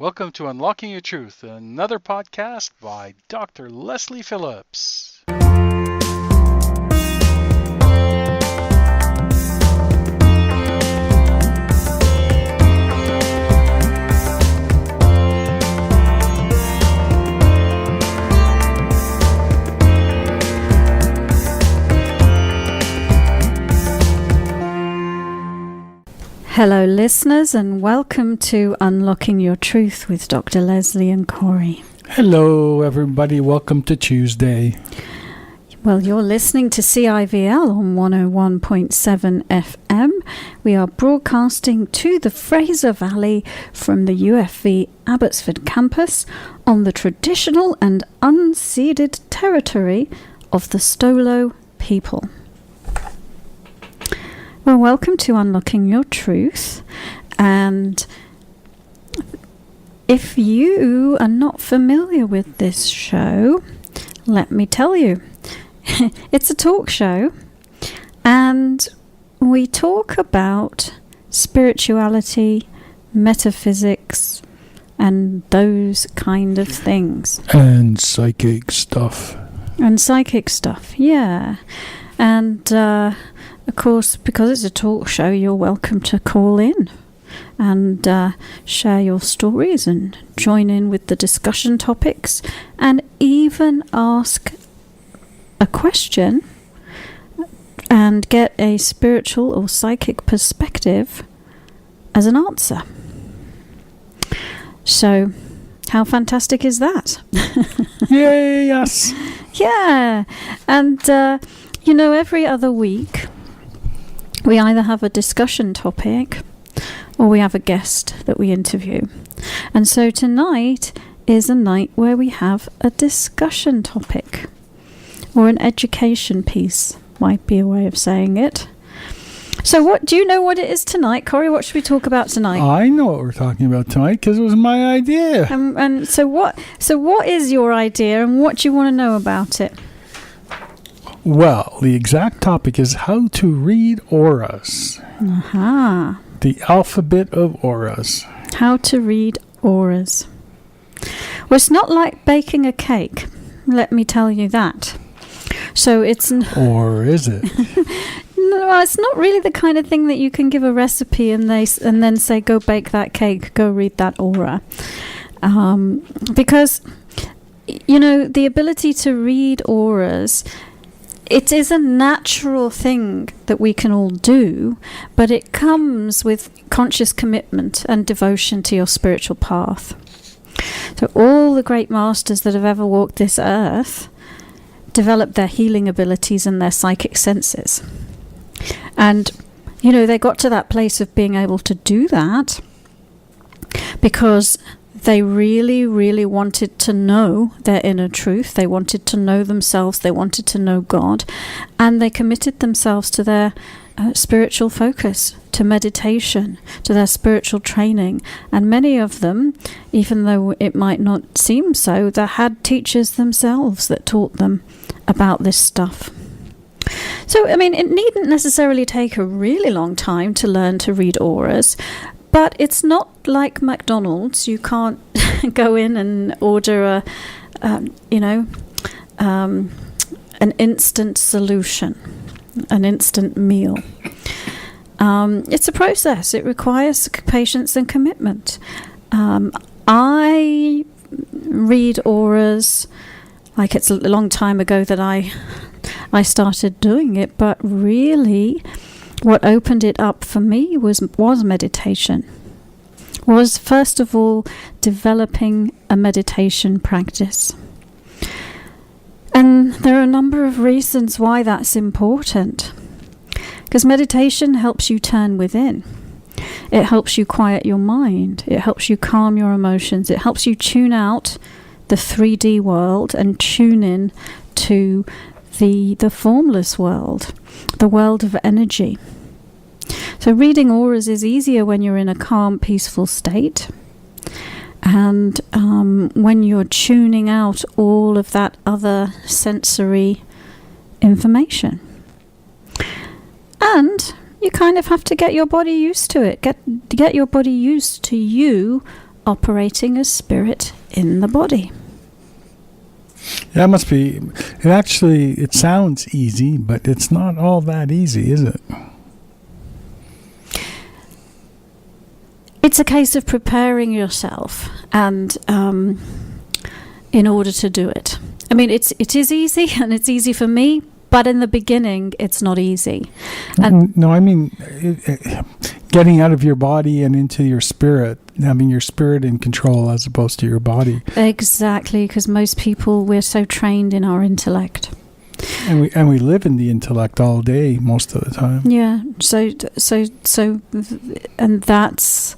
Welcome to Unlocking Your Truth, another podcast by Dr. Leslie Phillips. Hello listeners, and welcome to Unlocking Your Truth with Dr. Leslie and Corey. Hello everybody, welcome to Tuesday. Well, you're listening to CIVL on 101.7 FM. We are broadcasting to the Fraser Valley from the UFV Abbotsford campus on the traditional and unceded territory of the Stolo people. Well, welcome to Unlocking Your Truth, and if you are not familiar with this show, let me tell you, it's a talk show, and we talk about spirituality, metaphysics, and those kind of things. And psychic stuff. Yeah. And of course, because it's a talk show, you're welcome to call in and share your stories and join in with the discussion topics and even ask a question and get a spiritual or psychic perspective as an answer. So, how fantastic is that? Yay, yes. Yeah. And, every other week, we either have a discussion topic or we have a guest that we interview. And so tonight is a night where we have a discussion topic, or an education piece, might be a way of saying it. So what do you know what it is tonight, Corey? What should we talk about tonight? I know what we're talking about tonight because it was my idea. And so what is your idea, and what do you want to know about it? Well, the exact topic is how to read auras. Aha. The alphabet of auras. How to read auras. Well, it's not like baking a cake, let me tell you that. So it's... Or is it? No, it's not really the kind of thing that you can give a recipe and then say, go bake that cake, go read that aura. Because, the ability to read auras... It is a natural thing that we can all do, but it comes with conscious commitment and devotion to your spiritual path. So all the great masters that have ever walked this earth developed their healing abilities and their psychic senses. And, they got to that place of being able to do that because they really, really wanted to know their inner truth. They wanted to know themselves. They wanted to know God. And they committed themselves to their spiritual focus, to meditation, to their spiritual training. And many of them, even though it might not seem so, they had teachers themselves that taught them about this stuff. So, it needn't necessarily take a really long time to learn to read auras. But it's not like McDonald's. You can't go in and order an instant solution, an instant meal. It's a process. It requires patience and commitment. I read auras like it's a long time ago that I started doing it, but really... What opened it up for me was meditation. Was first of all developing a meditation practice. And there are a number of reasons why that's important. Because meditation helps you turn within. It helps you quiet your mind. It helps you calm your emotions. It helps you tune out the 3D world and tune in to the formless world, the world of energy. So reading auras is easier when you're in a calm, peaceful state. And when you're tuning out all of that other sensory information. And you kind of have to get your body used to it. Get your body used to you operating as spirit in the body. That must be. It sounds easy, but it's not all that easy, is it? It's a case of preparing yourself, and in order to do it. I mean, it is easy, and it's easy for me, but in the beginning, it's not easy. And No, I mean, getting out of your body and into your spirit, having your spirit in control as opposed to your body. exactly, because most people, we're so trained in our intellect. And we live in the intellect all day, most of the time. Yeah. So, and that's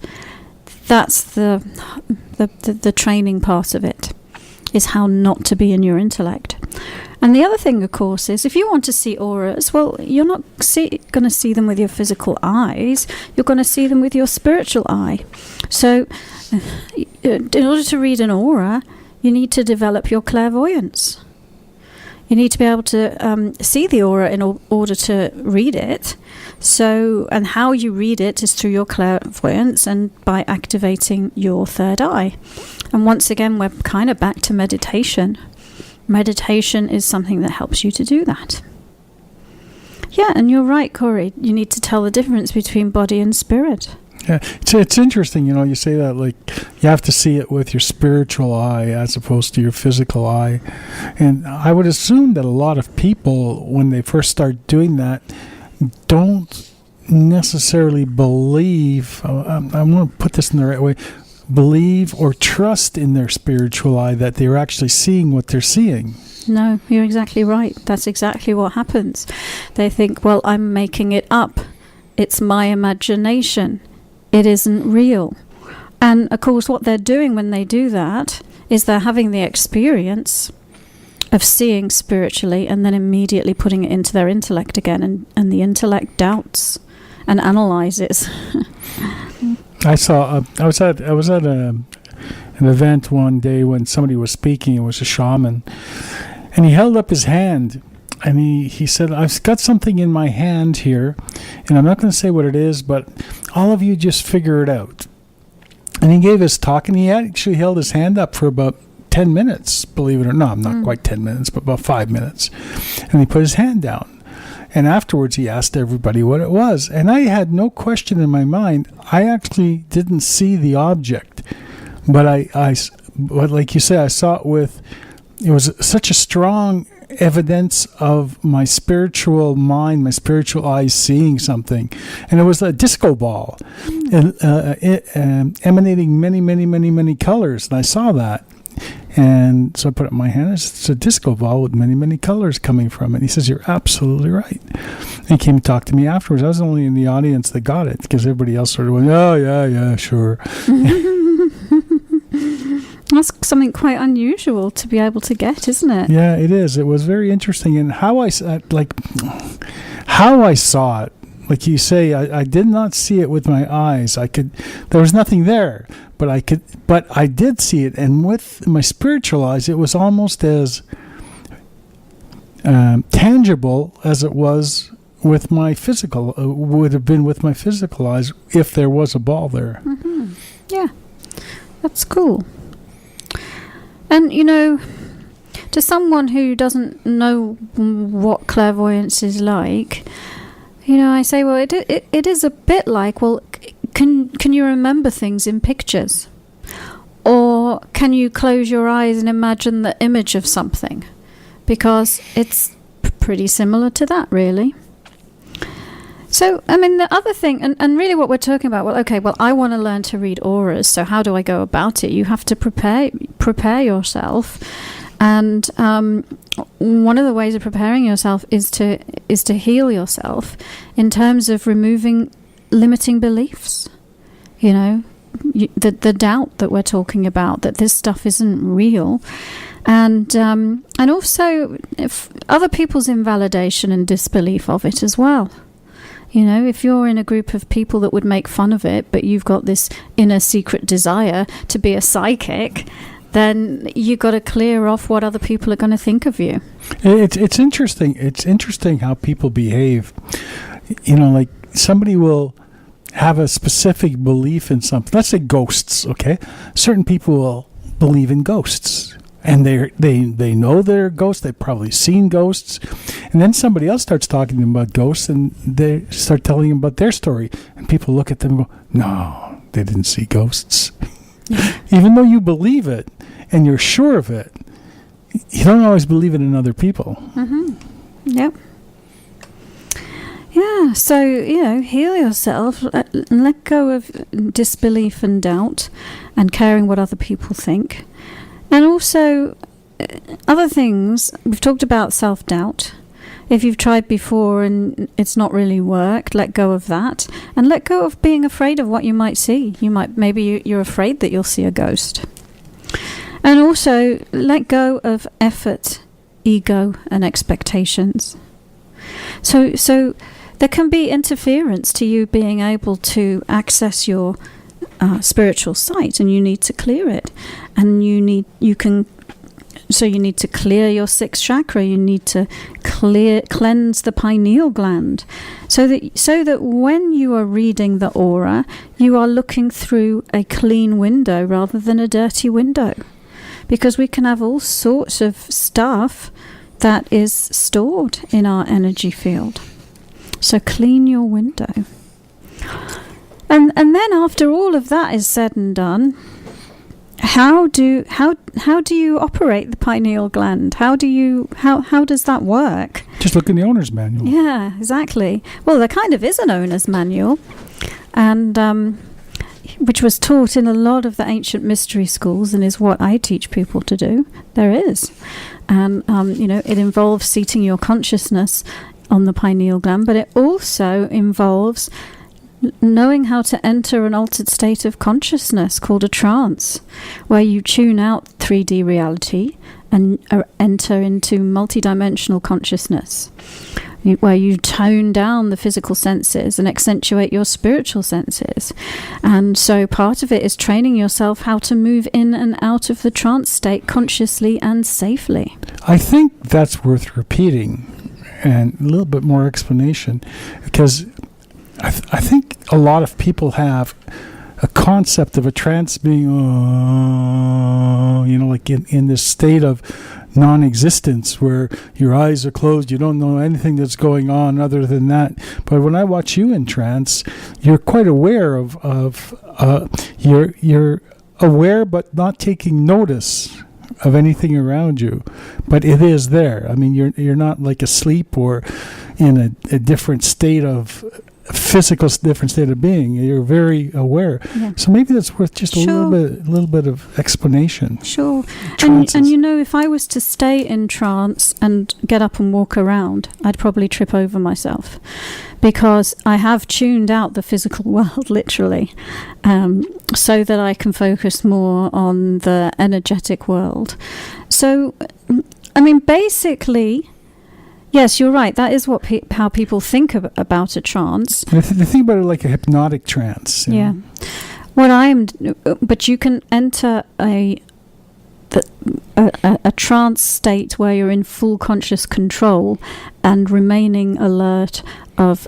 the training part of it, is how not to be in your intellect. And the other thing, of course, is if you want to see auras, well, you're not going to see them with your physical eyes. You're going to see them with your spiritual eye. So, in order to read an aura, you need to develop your clairvoyance. You need to be able to see the aura in order to read it. So, and how you read it is through your clairvoyance and by activating your third eye. And once again, we're kind of back to meditation. Meditation is something that helps you to do that. Yeah, and you're right, Corey. You need to tell the difference between body and spirit. Yeah, it's interesting, you say that, like, you have to see it with your spiritual eye as opposed to your physical eye. And I would assume that a lot of people, when they first start doing that, don't necessarily believe, I want to put this in the right way, believe or trust in their spiritual eye that they're actually seeing what they're seeing. No, you're exactly right. That's exactly what happens. They think, well, I'm making it up. It's my imagination. It isn't real. And, of course, what they're doing when they do that is they're having the experience of seeing spiritually and then immediately putting it into their intellect again. And the intellect doubts and analyzes. I was at an event one day when somebody was speaking. It was a shaman. And he held up his hand. And he said, I've got something in my hand here, and I'm not going to say what it is, but all of you just figure it out. And he gave his talk, and he actually held his hand up for about 10 minutes, believe it or not. Not quite 10 minutes, but about 5 minutes. And he put his hand down. And afterwards, he asked everybody what it was. And I had no question in my mind. I actually didn't see the object. But but like you say, I saw it with, it was such a strong evidence of my spiritual mind, my spiritual eyes seeing something. And it was a disco ball emanating many, many, many, many colors. And I saw that. And so I put it in my hand. It's a disco ball with many, many colors coming from it. And he says, you're absolutely right. And he came to talk to me afterwards. I was only in the audience that got it, because everybody else sort of went, oh, yeah, sure. That's something quite unusual to be able to get, isn't it? Yeah, it is. It was very interesting. And how I saw it, like you say, I did not see it with my eyes. There was nothing there, but I did see it. And with my spiritual eyes, it was almost as tangible as it was with my physical, would have been with my physical eyes if there was a ball there. Mm-hmm. Yeah, that's cool. And, to someone who doesn't know what clairvoyance is like, I say, well, it is a bit like, well, can you remember things in pictures? Or can you close your eyes and imagine the image of something? Because it's pretty similar to that, really. So, I mean, the other thing, and really what we're talking about, I want to learn to read auras, so how do I go about it? You have to prepare yourself. And one of the ways of preparing yourself is to heal yourself in terms of removing limiting beliefs. The doubt that we're talking about, that this stuff isn't real. And also if other people's invalidation and disbelief of it as well. If you're in a group of people that would make fun of it, but you've got this inner secret desire to be a psychic, then you've got to clear off what other people are going to think of you. It's interesting. It's interesting how people behave. Like somebody will have a specific belief in something. Let's say ghosts, okay? Certain people will believe in ghosts. And they know they're ghosts. They've probably seen ghosts. And then somebody else starts talking to them about ghosts, and they start telling them about their story. And people look at them and go, no, they didn't see ghosts. Even though you believe it and you're sure of it, you don't always believe it in other people. Mm-hmm. Yep. Yeah, so, heal yourself, let go of disbelief and doubt and caring what other people think. And also, other things, we've talked about self-doubt. If you've tried before and it's not really worked, let go of that. And let go of being afraid of what you might see. Maybe you're afraid that you'll see a ghost. And also, let go of effort, ego, and expectations. So there can be interference to you being able to access your spiritual sight, and you need to clear it. And you need to clear your sixth chakra. You need to cleanse the pineal gland, so that when you are reading the aura, you are looking through a clean window rather than a dirty window, because we can have all sorts of stuff that is stored in our energy field. So clean your window. And then after all of that is said and done, how do you operate the pineal gland? How does that work? Just look in the owner's manual. Yeah, exactly. Well, there kind of is an owner's manual, and which was taught in a lot of the ancient mystery schools, and is what I teach people to do. There is, and it involves seating your consciousness on the pineal gland, but it also involves knowing how to enter an altered state of consciousness called a trance, where you tune out 3D reality and enter into multidimensional consciousness, where you tone down the physical senses and accentuate your spiritual senses. And so part of it is training yourself how to move in and out of the trance state consciously and safely. I think that's worth repeating and a little bit more explanation, because I think a lot of people have a concept of a trance being, like in this state of non-existence where your eyes are closed, you don't know anything that's going on other than that. But when I watch you in trance, you're quite aware of you're aware but not taking notice of anything around you, but it is there. I mean, you're not like asleep or in a different state of different state of being. You're very aware. Yeah. So maybe that's worth just a little bit of explanation. Sure. And if I was to stay in trance and get up and walk around, I'd probably trip over myself, because I have tuned out the physical world literally, so that I can focus more on the energetic world. So, I mean, basically, yes, you're right. That is how people think about a trance. They think about it like a hypnotic trance. Yeah. But you can enter a trance state where you're in full conscious control and remaining alert of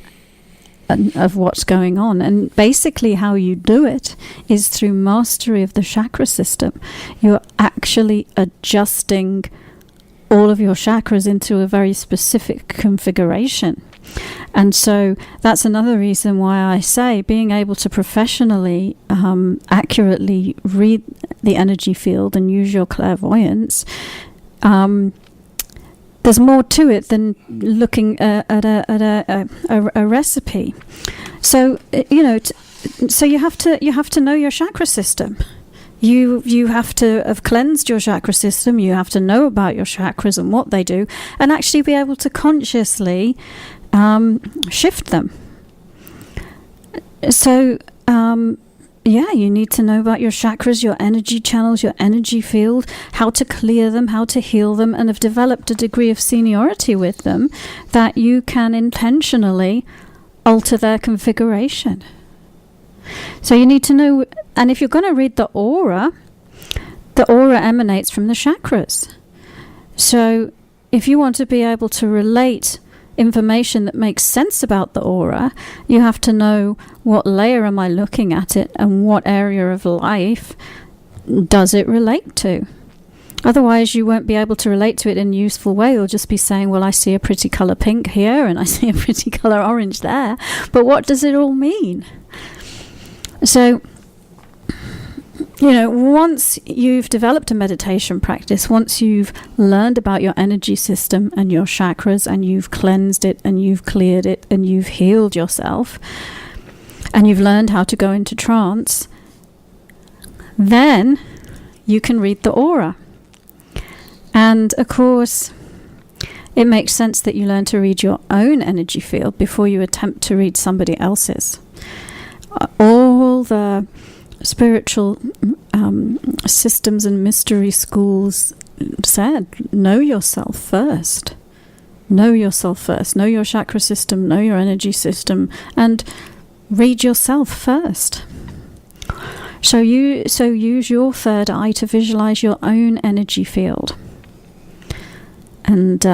what's going on. And basically how you do it is through mastery of the chakra system. You're actually adjusting all of your chakras into a very specific configuration. And so that's another reason why I say being able to professionally accurately read the energy field and use your clairvoyance, there's more to it than looking at a recipe. So so you have to know your chakra system. You have to have cleansed your chakra system. You have to know about your chakras and what they do, and actually be able to consciously shift them. So, you need to know about your chakras, your energy channels, your energy field, how to clear them, how to heal them, and have developed a degree of seniority with them that you can intentionally alter their configuration. So you need to know, and if you're going to read the aura emanates from the chakras. So if you want to be able to relate information that makes sense about the aura, you have to know what layer am I looking at it and what area of life does it relate to. Otherwise, you won't be able to relate to it in a useful way. You'll just be saying, well, I see a pretty colour pink here and I see a pretty colour orange there. But what does it all mean? So, once you've developed a meditation practice, once you've learned about your energy system and your chakras, and you've cleansed it and you've cleared it and you've healed yourself, and you've learned how to go into trance, then you can read the aura. And of course, it makes sense that you learn to read your own energy field before you attempt to read somebody else's. All the spiritual systems and mystery schools said, know yourself first. Know yourself first. Know your chakra system, know your energy system, and read yourself first. So use your third eye to visualize your own energy field. And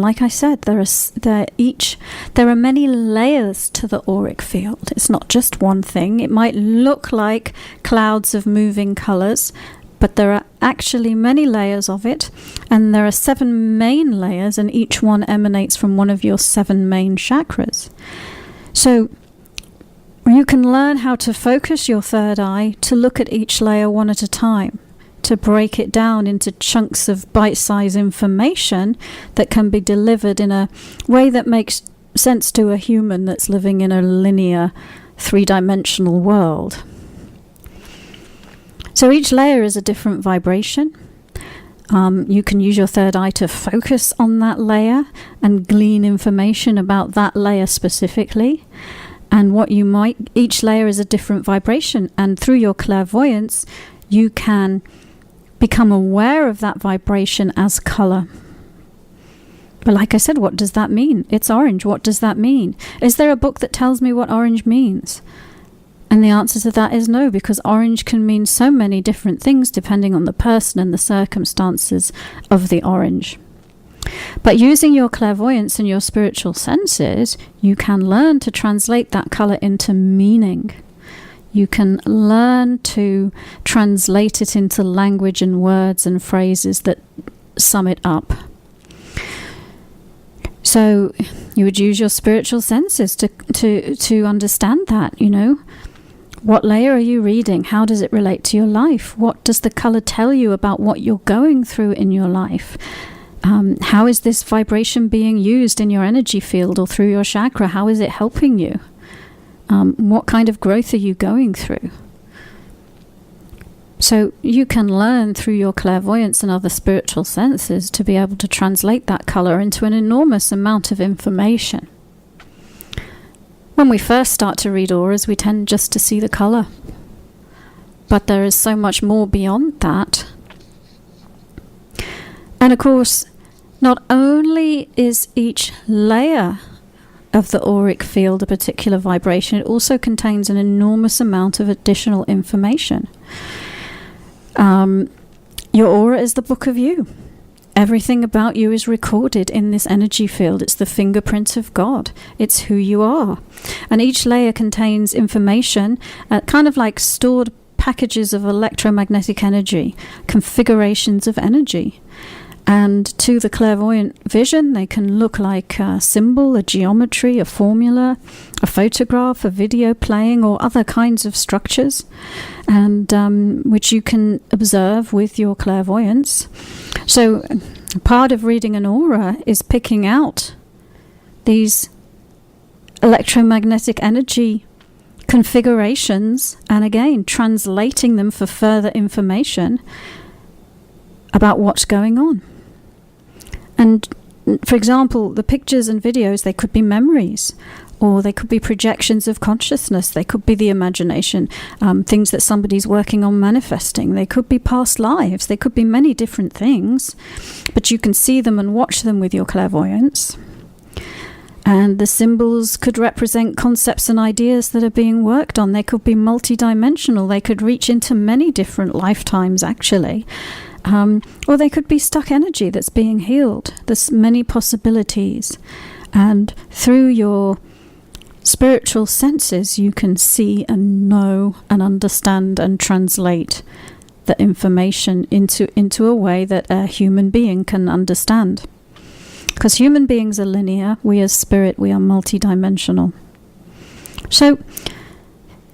like I said, there are many layers to the auric field. It's not just one thing. It might look like clouds of moving colors, but there are actually many layers of it, and there are 7 main layers, and each one emanates from one of your 7 main chakras. So you can learn how to focus your third eye to look at each layer one at a time, to break it down into chunks of bite-sized information that can be delivered in a way that makes sense to a human that's living in a linear, 3-dimensional world. So each layer is a different vibration. You can use your third eye to focus on that layer and glean information about that layer specifically. And each layer is a different vibration. And through your clairvoyance, you can become aware of that vibration as color. But like I said, what does that mean? It's orange. What does that mean? Is there a book that tells me what orange means? And the answer to that is no, because orange can mean so many different things depending on the person and the circumstances of the orange. But using your clairvoyance and your spiritual senses, you can learn to translate that color into meaning. You can learn to translate it into language and words and phrases that sum it up. So you would use your spiritual senses to understand that, What layer are you reading? How does it relate to your life? What does the color tell you about what you're going through in your life? How is this vibration being used in your energy field or through your chakra? How is it helping you? What kind of growth are you going through? So you can learn through your clairvoyance and other spiritual senses to be able to translate that color into an enormous amount of information. When we first start to read auras, we tend just to see the color. But there is so much more beyond that. And of course, not only is each layer of the auric field a particular vibration, it also contains an enormous amount of additional information. Your aura is the book of you. Everything about you is recorded in this energy field. It's the fingerprint of God. It's who you are. And each layer contains information, kind of like stored packages of electromagnetic energy, configurations of energy. And to the clairvoyant vision, they can look like a symbol, a geometry, a formula, a photograph, a video playing, or other kinds of structures, and which you can observe with your clairvoyance. So part of reading an aura is picking out these electromagnetic energy configurations and again translating them for further information about what's going on. And for example, the pictures and videos, they could be memories, or they could be projections of consciousness. They could be the imagination, things that somebody's working on manifesting. They could be past lives. They could be many different things, but you can see them and watch them with your clairvoyance. And the symbols could represent concepts and ideas that are being worked on. They could be multidimensional. They could reach into many different lifetimes, actually. Or they could be stuck energy that's being healed. There's many possibilities. And through your spiritual senses, you can see and know and understand and translate the information into a way that a human being can understand. Because human beings are linear, we as spirit, we are multidimensional. So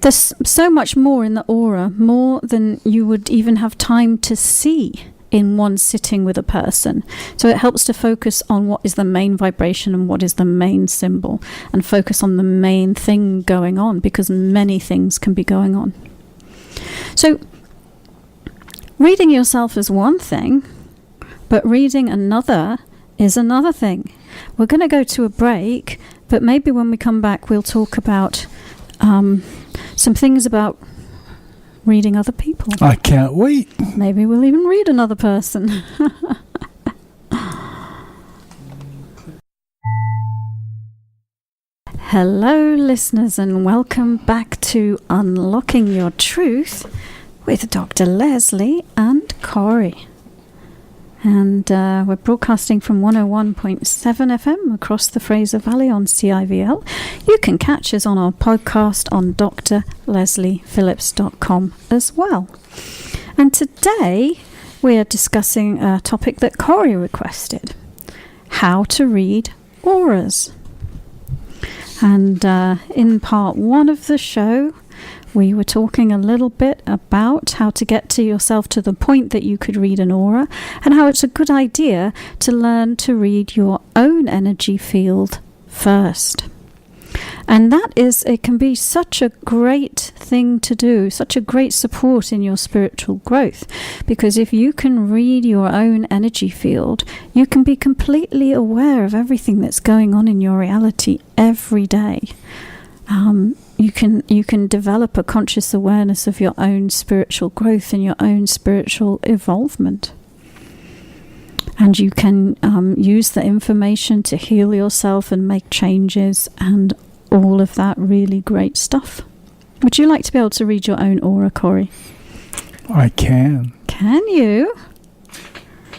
there's so much more in the aura, more than you would even have time to see in one sitting with a person. So it helps to focus on what is the main vibration and what is the main symbol, and focus on the main thing going on, because many things can be going on. So reading yourself is one thing, but reading another is another thing. We're going to go to a break, but maybe when we come back we'll talk about some things about reading other people. I can't wait. Maybe we'll even read another person. Hello, listeners, and welcome back to Unlocking Your Truth with Dr. Leslie and Corey. And we're broadcasting from 101.7 FM across the Fraser Valley on CIVL. You can catch us on our podcast on drlesliephillips.com as well. And today we are discussing a topic that Corey requested: how to read auras. And in part 1 of the show, we were talking a little bit about how to get to yourself to the point that you could read an aura, and how it's a good idea to learn to read your own energy field first. And it can be such a great thing to do, such a great support in your spiritual growth, because if you can read your own energy field, you can be completely aware of everything that's going on in your reality every day. You can develop a conscious awareness of your own spiritual growth and your own spiritual evolvement. And you can use the information to heal yourself and make changes and all of that really great stuff. Would you like to be able to read your own aura, Corey? I can. Can you?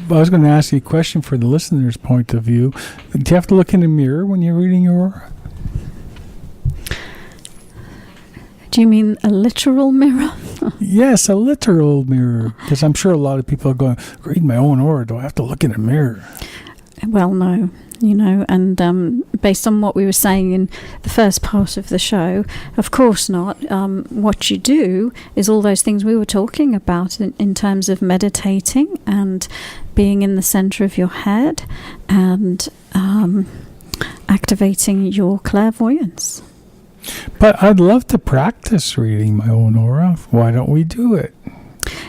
I was going to ask you a question for the listener's point of view. Do you have to look in the mirror when you're reading your aura? Do you mean a literal mirror? Yes, a literal mirror. Because I'm sure a lot of people are going, read my own aura, do I have to look in a mirror? Well, no. And based on what we were saying in the first part of the show, of course not. What you do is all those things we were talking about in terms of meditating and being in the center of your head and activating your clairvoyance. But I'd love to practice reading my own aura. Why don't we do it?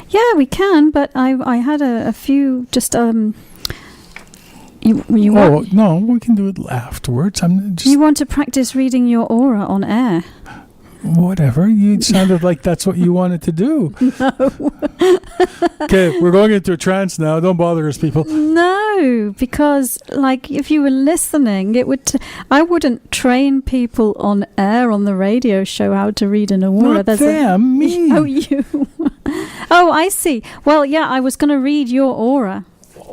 Yeah, we can, but I had a few just... No, we can do it afterwards. You want to practice reading your aura on air? Whatever. You sounded like that's what you wanted to do. No. Okay, we're going into a trance now. Don't bother us, people. No, because if you were listening, I wouldn't train people on air on the radio show how to read an aura. Not them, me. Oh, you. Oh, I see. Well, yeah, I was going to read your aura.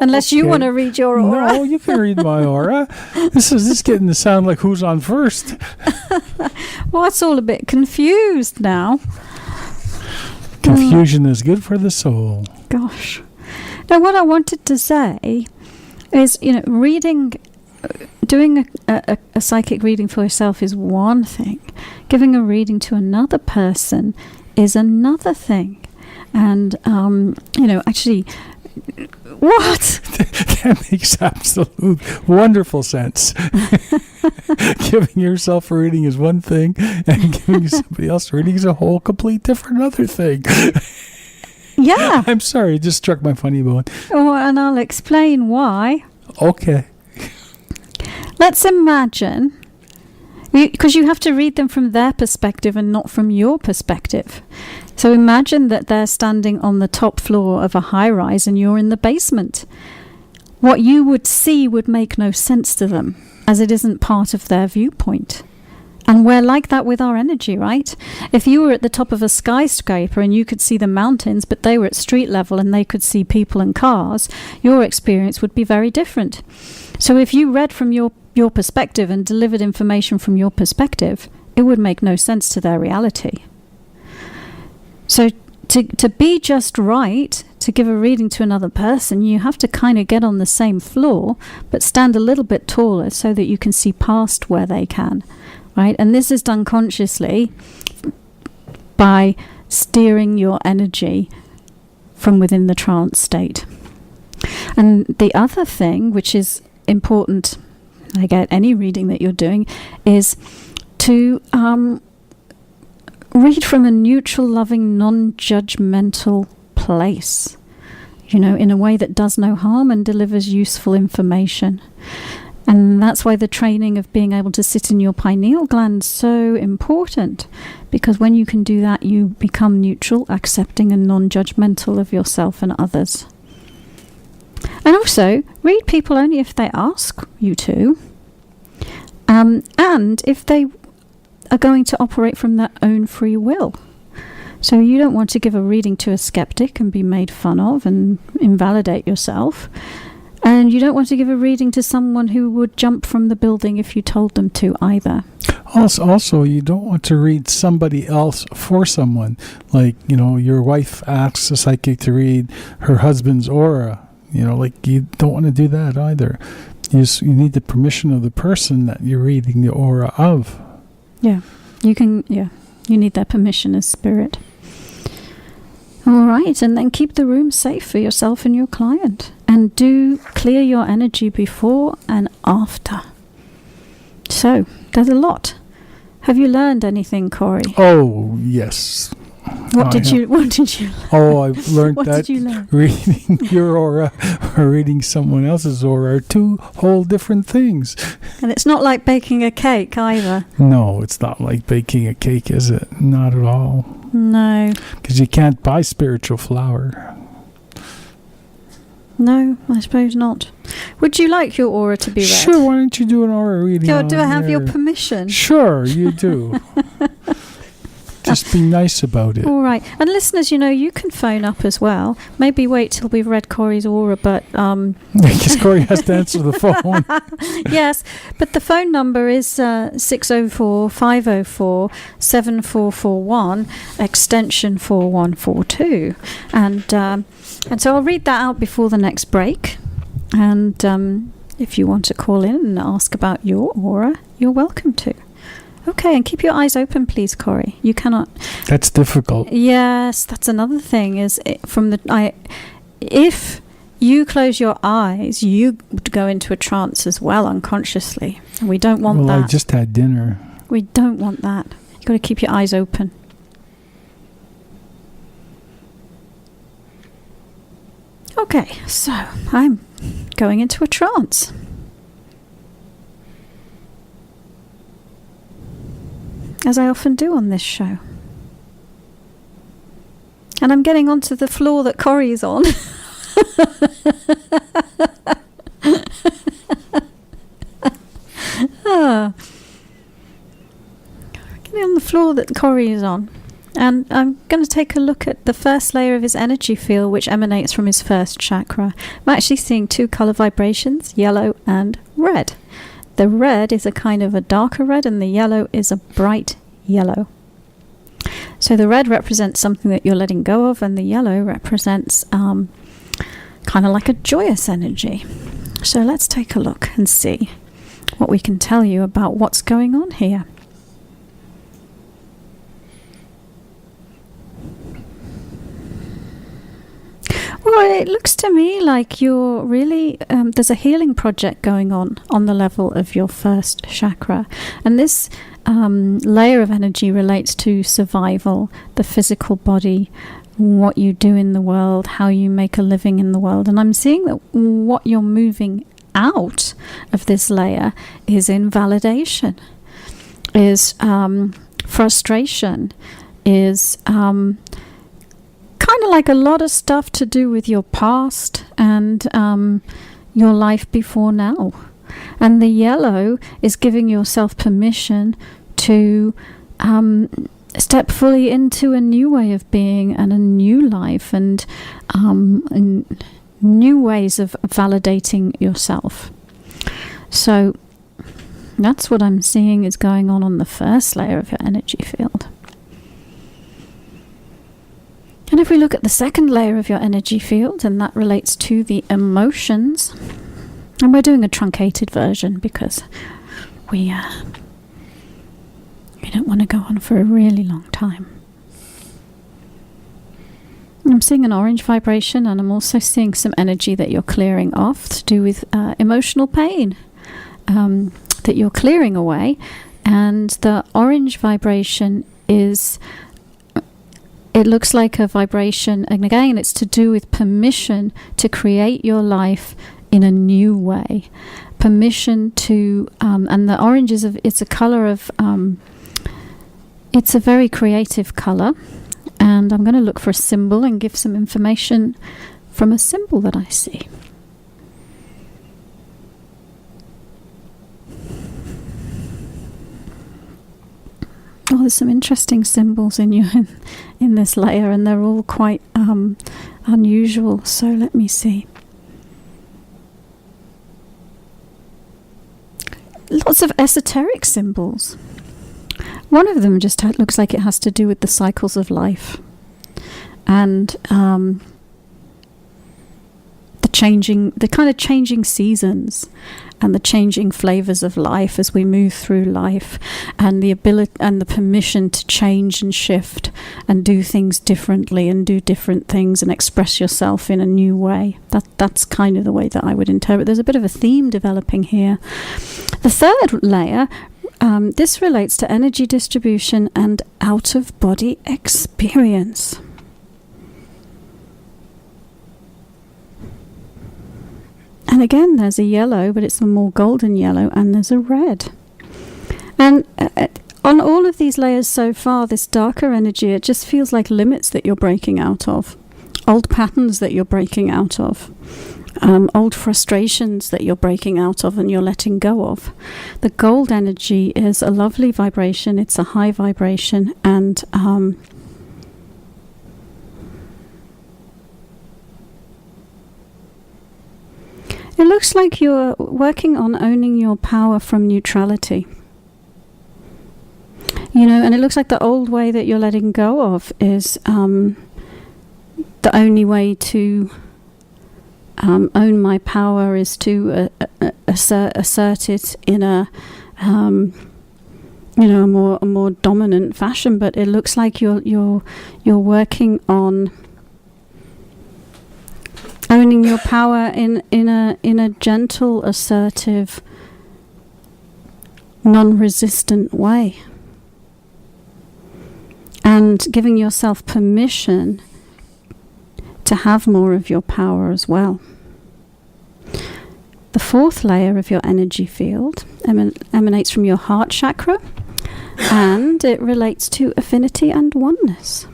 Unless you want to read your aura. No, you can read my aura. This is getting to sound like who's on first. Well, it's all a bit confused now. Confusion is good for the soul. Gosh. Now, what I wanted to say is, doing a psychic reading for yourself is one thing. Giving a reading to another person is another thing. And, actually... What? That makes absolute wonderful sense. Giving yourself a reading is one thing, and giving somebody else a reading is a whole complete different other thing. Yeah. I'm sorry, it just struck my funny bone. Oh, and I'll explain why. Okay. Let's imagine, because you have to read them from their perspective and not from your perspective. So imagine that they're standing on the top floor of a high-rise and you're in the basement. What you would see would make no sense to them, as it isn't part of their viewpoint. And we're like that with our energy, right? If you were at the top of a skyscraper and you could see the mountains, but they were at street level and they could see people and cars, your experience would be very different. So if you read from your your perspective and delivered information from your perspective, it would make no sense to their reality. So to be just right, to give a reading to another person, you have to kind of get on the same floor, but stand a little bit taller so that you can see past where they can, right? And this is done consciously by steering your energy from within the trance state. And the other thing, which is important, I get any reading that you're doing, is to read from a neutral, loving, non-judgmental place, in a way that does no harm and delivers useful information. And that's why the training of being able to sit in your pineal gland is so important, because when you can do that, you become neutral, accepting and non-judgmental of yourself and others. And also, read people only if they ask you to, and if they are going to operate from their own free will. So you don't want to give a reading to a skeptic and be made fun of and invalidate yourself. And you don't want to give a reading to someone who would jump from the building if you told them to either. Also, you don't want to read somebody else for someone. Like, your wife asks a psychic to read her husband's aura. You don't want to do that either. You need the permission of the person that you're reading the aura of. Yeah, you need their permission as spirit. All right, and then keep the room safe for yourself and your client. And do clear your energy before and after. So, there's a lot. Have you learned anything, Corey? Oh, yes. What did you learn? Oh, I've learned what that did you learn? Reading your aura or reading someone else's aura are two whole different things. And it's not like baking a cake either. No, it's not like baking a cake, is it? Not at all. No. Because you can't buy spiritual flour. No, I suppose not. Would you like your aura to be read? Sure, why don't you do an aura reading? Do I have your permission? Sure, you do. Just be nice about it. All right. And listeners, you can phone up as well. Maybe wait till we've read Corey's aura, but... Because Corey has to answer the phone. Yes, but the phone number is 604-504-7441, extension 4142. And so I'll read that out before the next break. And if you want to call in and ask about your aura, you're welcome to. Okay, and keep your eyes open, please, Corey. You cannot... That's difficult. Yes, that's another thing. If you close your eyes, you would go into a trance as well, unconsciously. And we don't want that. Well, I just had dinner. We don't want that. You've got to keep your eyes open. Okay, so I'm going into a trance. As I often do on this show. And I'm getting onto the floor that Corey's on. Getting on the floor that Corey is on. And I'm going to take a look at the first layer of his energy field, which emanates from his first chakra. I'm actually seeing two color vibrations, yellow and red. The red is a kind of a darker red, and the yellow is a bright yellow. So the red represents something that you're letting go of, and the yellow represents kind of like a joyous energy. So let's take a look and see what we can tell you about what's going on here. Well, it looks to me like you're really, there's a healing project going on the level of your first chakra. And this layer of energy relates to survival, the physical body, what you do in the world, how you make a living in the world. And I'm seeing that what you're moving out of this layer is invalidation, is frustration, is kind of like a lot of stuff to do with your past and your life before now. And the yellow is giving yourself permission to step fully into a new way of being and a new life and new ways of validating yourself. So That's what I'm seeing is going on the first layer of your energy field. And if we look at the second layer of your energy field, and that relates to the emotions, and we're doing a truncated version because we don't want to go on for a really long time. I'm seeing an orange vibration, and I'm also seeing some energy that you're clearing off to do with emotional pain that you're clearing away. And the orange vibration is... it looks like a vibration, and again, it's to do with permission to create your life in a new way. Permission to, and the orange is it's a color of, it's a very creative color. And I'm going to look for a symbol and give some information from a symbol that I see. Oh, there's some interesting symbols in this layer, and they're all quite unusual. So let me see. Lots of esoteric symbols. One of them just looks like it has to do with the cycles of life, and the kind of changing seasons, and the changing flavors of life as we move through life, and the ability and the permission to change and shift and do things differently and do different things and express yourself in a new way. That's kind of the way that I would interpret. There's a bit of a theme developing here. The third layer, this relates to energy distribution and out-of-body experience. And again, there's a yellow, but it's a more golden yellow, and there's a red. And on all of these layers so far, this darker energy, it just feels like limits that you're breaking out of, old patterns that you're breaking out of, old frustrations that you're breaking out of and you're letting go of. The gold energy is a lovely vibration. It's a high vibration, and it looks like you're working on owning your power from neutrality. You know, and it looks like the old way that you're letting go of is the only way to own my power is to assert it in a more dominant fashion. But it looks like you're working on owning your power in a gentle, assertive, non-resistant way, and giving yourself permission to have more of your power as well. The fourth layer of your energy field emanates from your heart chakra, and it relates to affinity and oneness.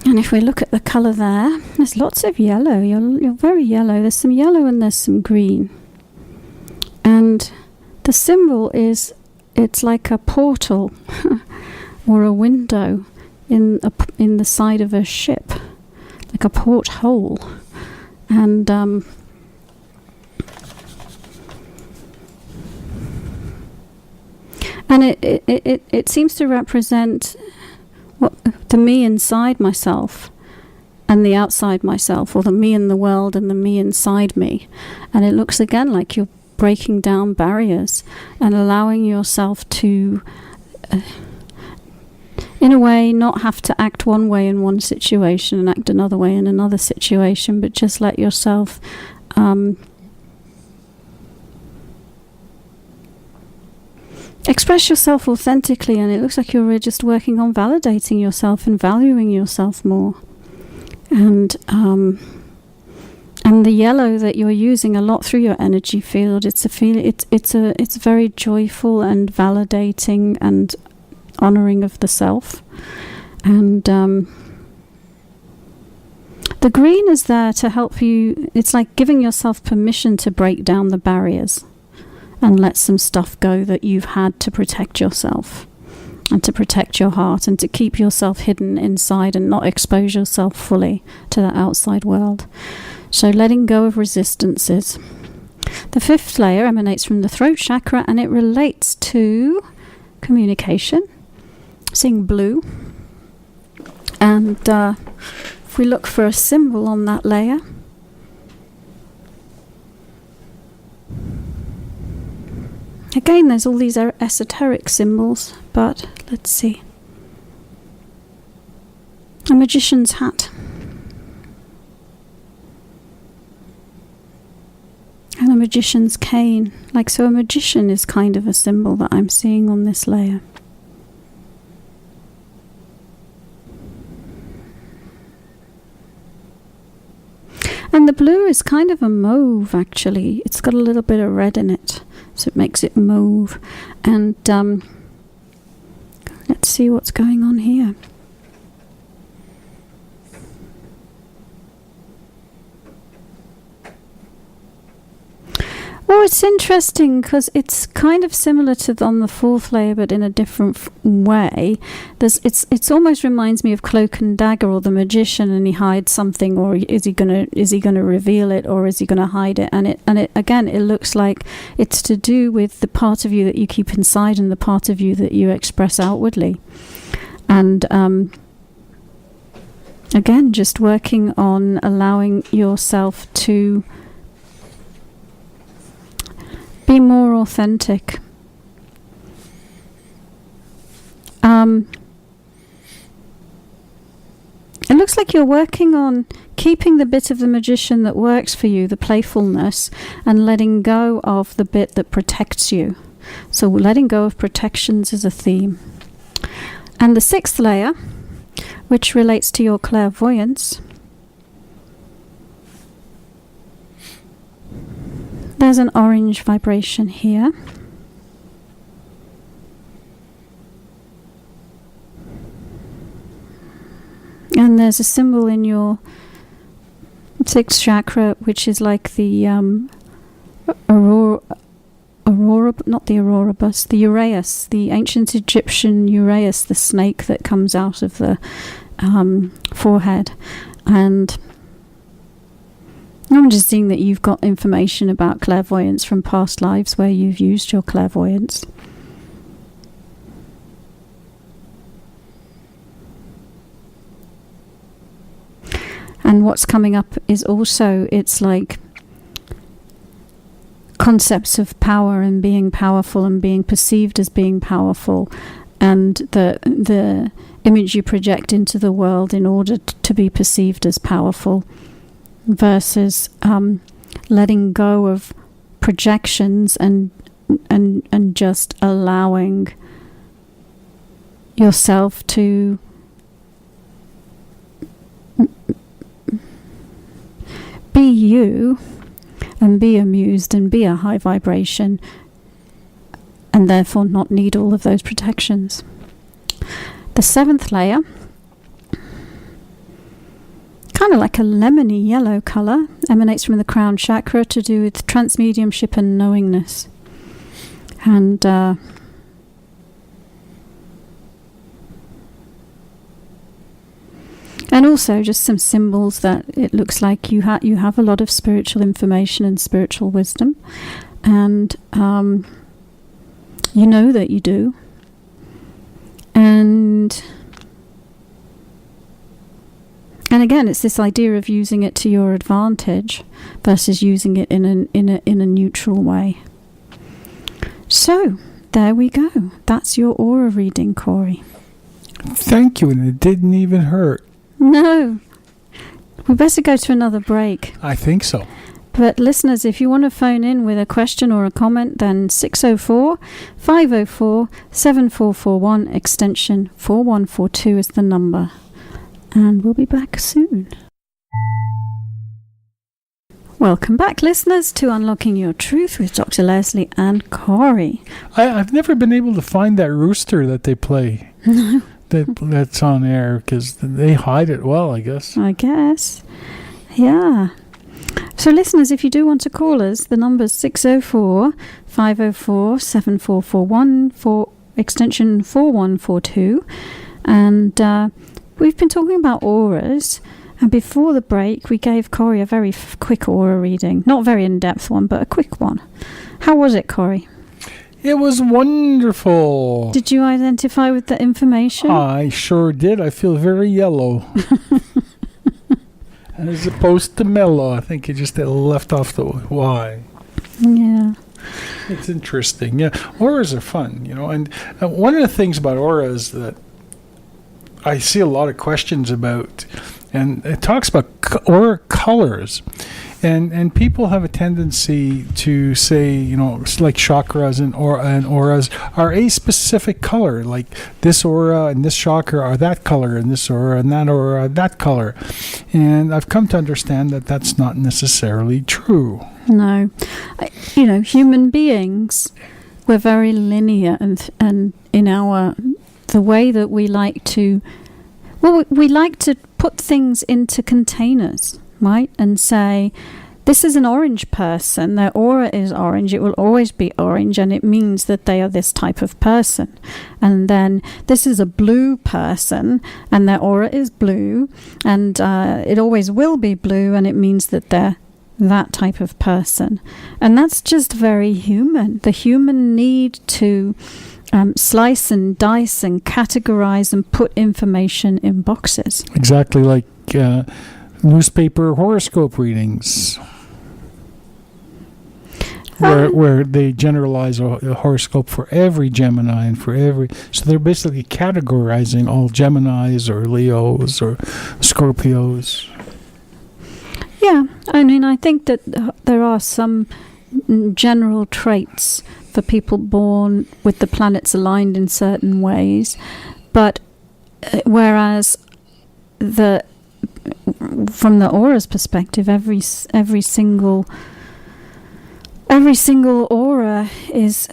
And if we look at the colour there's lots of yellow. You're very yellow. There's some yellow and there's some green. And the symbol is, it's like a portal or a window in the side of a ship, like a porthole. And it seems to represent the me inside myself and the outside myself, or the me in the world and the me inside me. And it looks again like you're breaking down barriers and allowing yourself to in a way not have to act one way in one situation and act another way in another situation, but just let yourself express yourself authentically. And it looks like you're just working on validating yourself and valuing yourself more. And the yellow that you're using a lot through your energy field, it's very joyful and validating and honoring of the self. And the green is there to help you. It's like giving yourself permission to break down the barriers and let some stuff go that you've had to protect yourself and to protect your heart and to keep yourself hidden inside and not expose yourself fully to the outside world. So letting go of resistances. The fifth layer emanates from the throat chakra, and it relates to communication, seeing blue. And if we look for a symbol on that layer, again, there's all these esoteric symbols, but let's see. A magician's hat. And a magician's cane. So a magician is kind of a symbol that I'm seeing on this layer. And the blue is kind of a mauve, actually. It's got a little bit of red in it, so it makes it mauve. And let's see what's going on here. Well, it's interesting because it's kind of similar to on the fourth layer, but in a different way. It's almost reminds me of Cloak and Dagger, or the magician, and he hides something, or is he gonna reveal it, or is he gonna hide it? And it again, it looks like it's to do with the part of you that you keep inside and the part of you that you express outwardly. And again, just working on allowing yourself to be more authentic. It looks like you're working on keeping the bit of the magician that works for you, the playfulness, and letting go of the bit that protects you. So letting go of protections is a theme. And the sixth layer, which relates to your clairvoyance, there's an orange vibration here. And there's a symbol in your sixth chakra, which is like the not the Aurorabus, the Uraeus, the ancient Egyptian Uraeus, the snake that comes out of the forehead. And I'm just seeing that you've got information about clairvoyance from past lives where you've used your clairvoyance. And what's coming up is also, it's like concepts of power and being powerful and being perceived as being powerful, and the image you project into the world in order to be perceived as powerful, versus letting go of projections and just allowing yourself to be you and be amused and be a high vibration, and therefore not need all of those protections. The seventh layer, kind of like a lemony yellow colour, emanates from the Crown Chakra, to do with transmediumship and knowingness. And also just some symbols that it looks like you have a lot of spiritual information and spiritual wisdom, and you know that you do. And again, it's this idea of using it to your advantage versus using it in a neutral way. So there we go. That's your aura reading, Corey. Thank you, and it didn't even hurt. No. We better go to another break. I think so. But listeners, if you want to phone in with a question or a comment, then 604-504-7441, extension 4142 is the number. And we'll be back soon. Welcome back, listeners, to Unlocking Your Truth with Dr. Leslie and Corey. I've never been able to find that rooster that they play. No. That's on air, because they hide it well, I guess. Yeah. So listeners, if you do want to call us, the number is 604-504-7441 for extension 4142. And we've been talking about auras, And before the break, we gave Corey a very quick aura reading. Not a very in-depth one, but a quick one. How was it, Corey? It was wonderful. Did you identify with the information? I sure did. I feel very yellow. As opposed to mellow. I think you just left off the Y. Yeah. It's interesting. Yeah, auras are fun, and one of the things about auras that I see a lot of questions about, and it talks about aura colors. And people have a tendency to say, like chakras and auras are a specific color, like this aura and this chakra are that color, and this aura and that aura are that color. And I've come to understand that that's not necessarily true. No. Human beings, we're very linear, and in the way that we like to, we like to put things into containers. Right? And say, this is an orange person, their aura is orange, it will always be orange, and it means that they are this type of person. And then this is a blue person, and their aura is blue, and it always will be blue, and it means that they're that type of person. And that's just very human. The human need to slice and dice and categorize and put information in boxes. Exactly like newspaper horoscope readings, where they generalize a horoscope for every Gemini and so they're basically categorizing all Geminis or Leos or Scorpios. Yeah, I think that there are some general traits for people born with the planets aligned in certain ways, but whereas from the aura's perspective, every single aura is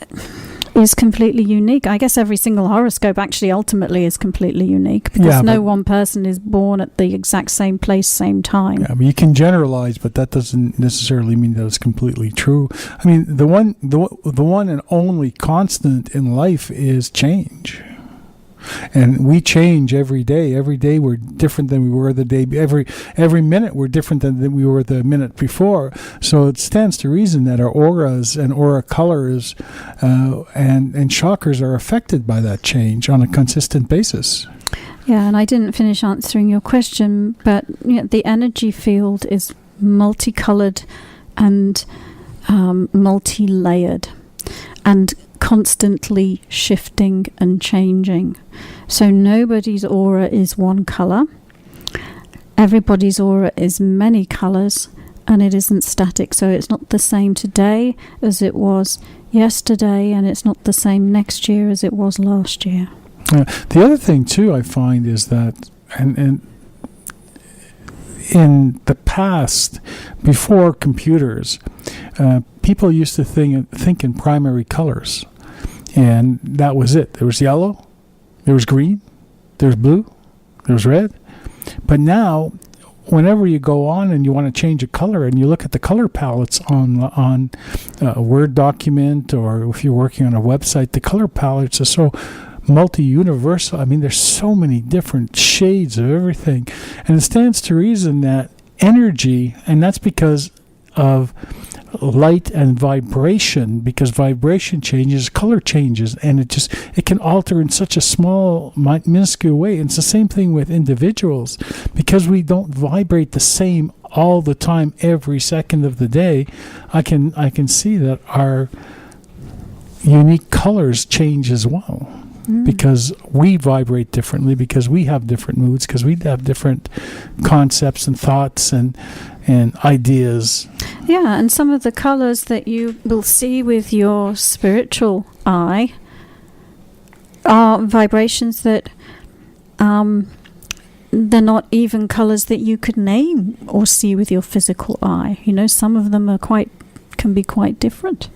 completely unique. I guess every single horoscope actually ultimately is completely unique, because no one person is born at the exact same place, same time. Yeah, you can generalize, but that doesn't necessarily mean that it's completely true. I mean, the one and only constant in life is change. And we change every day. Every day we're different than we were the day. Every minute we're different than we were the minute before. So it stands to reason that our auras and aura colors and chakras are affected by that change on a consistent basis. Yeah, and I didn't finish answering your question, but the energy field is multicolored and multi-layered, and constantly shifting and changing. So nobody's aura is one color. Everybody's aura is many colors, and it isn't static. So it's not the same today as it was yesterday, and it's not the same next year as it was last year. The other thing too I find is that, and in the past, before computers, people used to think in primary colors, and that was it. There was yellow, there was green, there was blue, there was red. But now, whenever you go on and you want to change a color, and you look at the color palettes on a Word document, or if you're working on a website, the color palettes are so multi-universal. I mean, there's so many different shades of everything, and it stands to reason that energy, and that's because of light and vibration, because vibration changes, color changes, and it can alter in such a small, minuscule way. And it's the same thing with individuals, because we don't vibrate the same all the time, every second of the day. I can see that our unique colors change as well. Because we vibrate differently, because we have different moods, because we have different concepts and thoughts and ideas. Yeah, and some of the colors that you will see with your spiritual eye are vibrations that they're not even colors that you could name or see with your physical eye. Some of them can be quite different.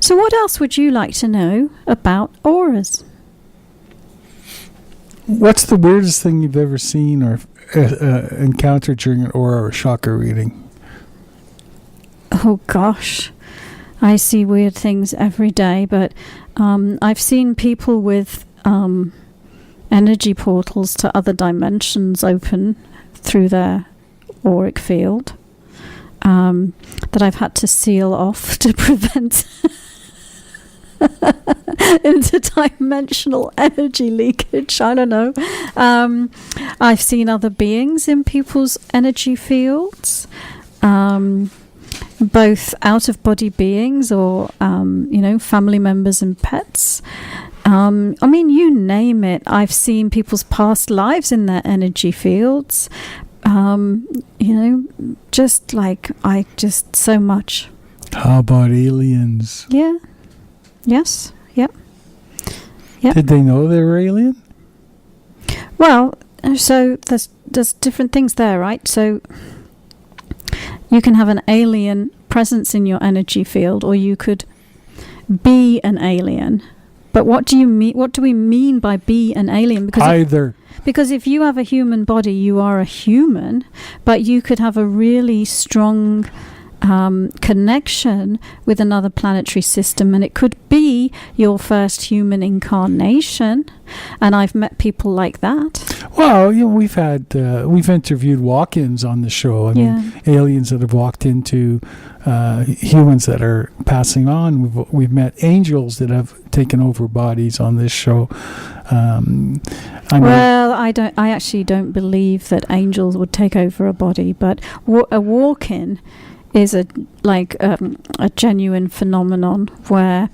So what else would you like to know about auras? What's the weirdest thing you've ever seen or encountered during an aura or chakra reading? Oh gosh, I see weird things every day, but I've seen people with energy portals to other dimensions open through their auric field that I've had to seal off to prevent interdimensional energy leakage. I don't know. I've seen other beings in people's energy fields, both out-of-body beings or, family members and pets. You name it. I've seen people's past lives in their energy fields. Just so much. How about aliens? Yeah. Yes. Yep. Did they know they were alien? Well, so there's different things there, right? So you can have an alien presence in your energy field, or you could be an alien. But what do you mean? What do we mean by be an alien? Because if you have a human body, you are a human, but you could have a really strong connection with another planetary system, and it could be your first human incarnation. And I've met people like that. Well, we've interviewed walk-ins on the show. I mean, aliens that have walked into humans that are passing on. We've met angels that have taken over bodies on this show. I actually don't believe that angels would take over a body, but a walk-in is a genuine phenomenon where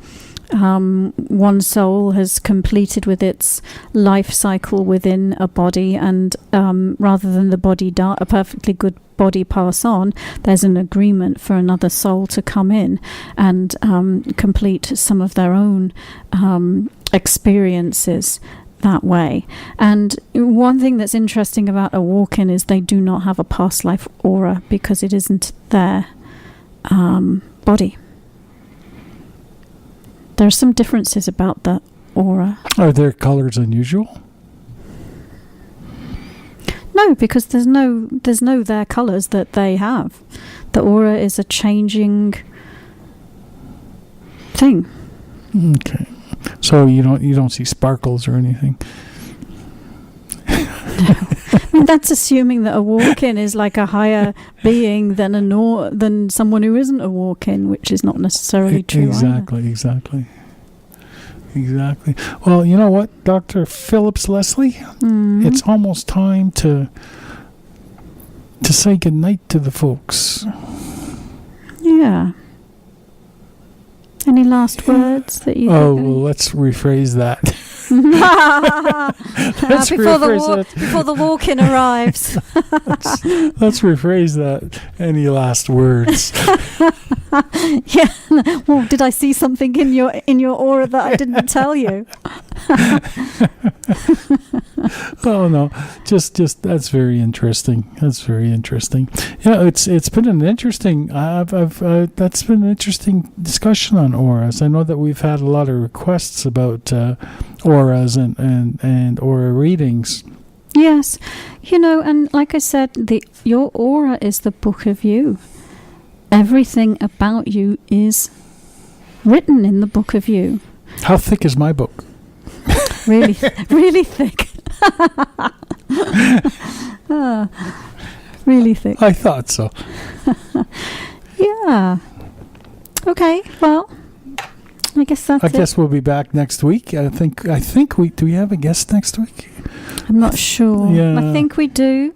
one soul has completed with its life cycle within a body, and rather than the body a perfectly good body pass on, there's an agreement for another soul to come in and complete some of their own experiences that way. And one thing that's interesting about a walk-in is they do not have a past life aura because it isn't their body. There are some differences about the aura. Are their colors unusual? No, because there's no their colors that they have. The aura is a changing thing. Okay. So you don't see sparkles or anything. That's assuming that a walk-in is like a higher being than someone who isn't a walk-in, which is not necessarily true. Exactly. Well, you know what, Dr. Phillips Leslie? Mm-hmm. It's almost time to say goodnight to the folks. Yeah. Any last words that you? Oh, well, let's rephrase that. Before the walk-in arrives. let's rephrase that. Any last words? Yeah. Well, did I see something in your aura that I didn't tell you? Oh no, just that's very interesting. Yeah, it's been an interesting. That's been an interesting discussion on auras. I know that we've had a lot of requests about auras and aura readings. Yes, and like I said, your aura is the book of you. Everything about you is written in the book of you. How thick is my book? Really, really thick. Really thick. I thought so. Yeah. Okay. Well, I guess that's it. I guess we'll be back next week. I think do we have a guest next week? I'm not sure. Yeah. I think we do.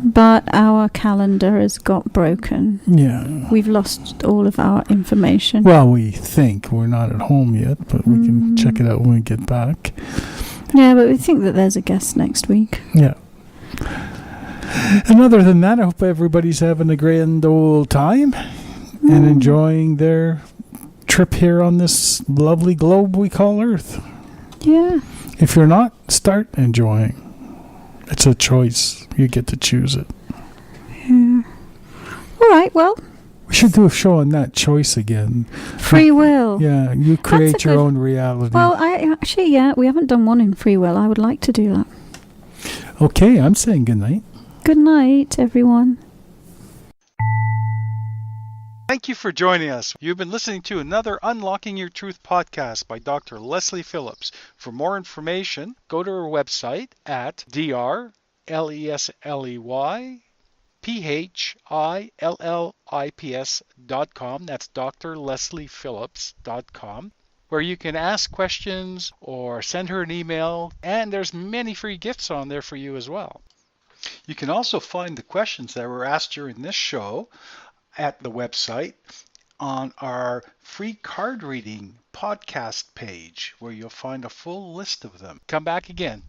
But our calendar has got broken. Yeah. We've lost all of our information. Well, we think we're not at home yet, but we can check it out when we get back. Yeah, but we think that there's a guest next week. Yeah. And other than that, I hope everybody's having a grand old time and enjoying their trip here on this lovely globe we call Earth. Yeah. If you're not, start enjoying. It's a choice. You get to choose it. Yeah. All right, well. We should do a show on that choice again. Free will. Yeah, you create your own reality. Well, we haven't done one in free will. I would like to do that. Okay, I'm saying good night. Good night, everyone. Thank you for joining us. You've been listening to another Unlocking Your Truth podcast by Dr. Leslie Phillips. For more information, go to our website at drlesleyphillips.com. That's drlesleyphillips.com, where you can ask questions or send her an email, and there's many free gifts on there for you as well. You can also find the questions that were asked during this show at the website on our free card reading podcast page, where you'll find a full list of them. Come back again.